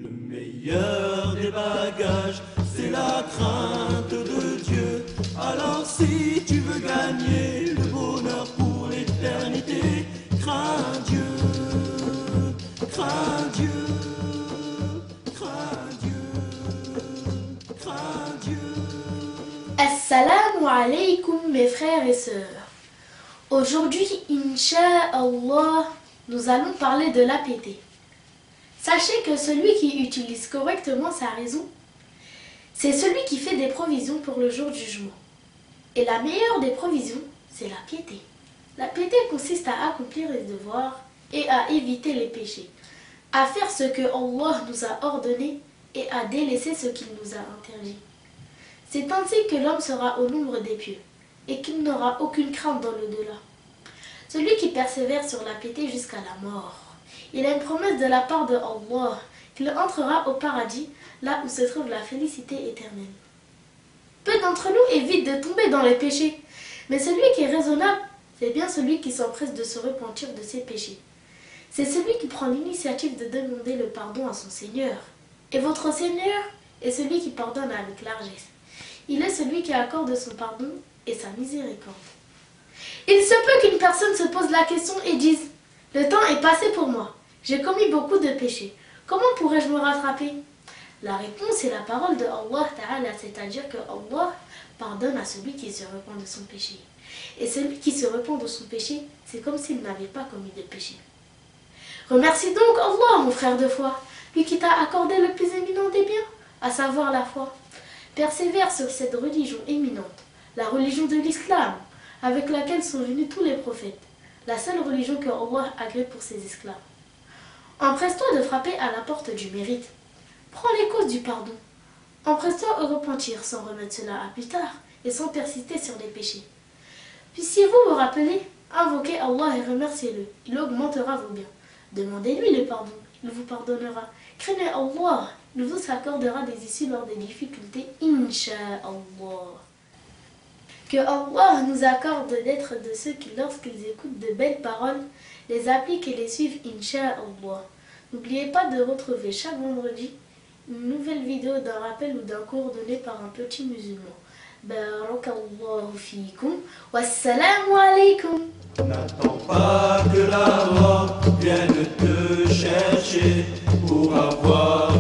Le meilleur des bagages, c'est la crainte de Dieu. Alors si tu veux gagner le bonheur pour l'éternité, crains Dieu, crains Dieu, crains Dieu, crains Dieu. Assalamu alaikum mes frères et sœurs. Aujourd'hui, Inch'Allah, nous allons parler de l'APT. Sachez que celui qui utilise correctement sa raison, c'est celui qui fait des provisions pour le jour du jugement. Et la meilleure des provisions, c'est la piété. La piété consiste à accomplir les devoirs et à éviter les péchés, à faire ce que Allah nous a ordonné et à délaisser ce qu'il nous a interdit. C'est ainsi que l'homme sera au nombre des pieux et qu'il n'aura aucune crainte dans l'au-delà. Celui qui persévère sur la piété jusqu'à la mort, il a une promesse de la part de Allah qu'il entrera au paradis, là où se trouve la félicité éternelle. Peu d'entre nous évitent de tomber dans les péchés, mais celui qui est raisonnable, c'est bien celui qui s'empresse de se repentir de ses péchés. C'est celui qui prend l'initiative de demander le pardon à son Seigneur. Et votre Seigneur est celui qui pardonne avec largesse. Il est celui qui accorde son pardon et sa miséricorde. Il se peut qu'une personne se pose la question et dise « Le temps est passé pour moi. J'ai commis beaucoup de péchés. Comment pourrais-je me rattraper ?» La réponse est la parole de Allah Ta'ala, c'est-à-dire que Allah pardonne à celui qui se repent de son péché. Et celui qui se repent de son péché, c'est comme s'il n'avait pas commis de péché. Remercie donc Allah, mon frère de foi, lui qui t'a accordé le plus éminent des biens, à savoir la foi. Persévère sur cette religion éminente, la religion de l'islam, avec laquelle sont venus tous les prophètes, la seule religion que Allah agrée pour ses esclaves. Empresse-toi de frapper à la porte du mérite. Prends les causes du pardon. Empresse-toi au repentir sans remettre cela à plus tard et sans persister sur les péchés. Puissiez-vous vous rappeler, invoquez Allah et remerciez-le, il augmentera vos biens. Demandez-lui le pardon, il vous pardonnera. Craignez Allah, il vous accordera des issues lors des difficultés, Inch'Allah. Que Allah nous accorde d'être de ceux qui, lorsqu'ils écoutent de belles paroles, les appliquent et les suivent, Inch'Allah. N'oubliez pas de retrouver chaque vendredi une nouvelle vidéo d'un rappel ou d'un cours donné par un petit musulman. Barakallahu fikum. Wassalamu alaikum. N'attends pas que la mort vienne te chercher pour avoir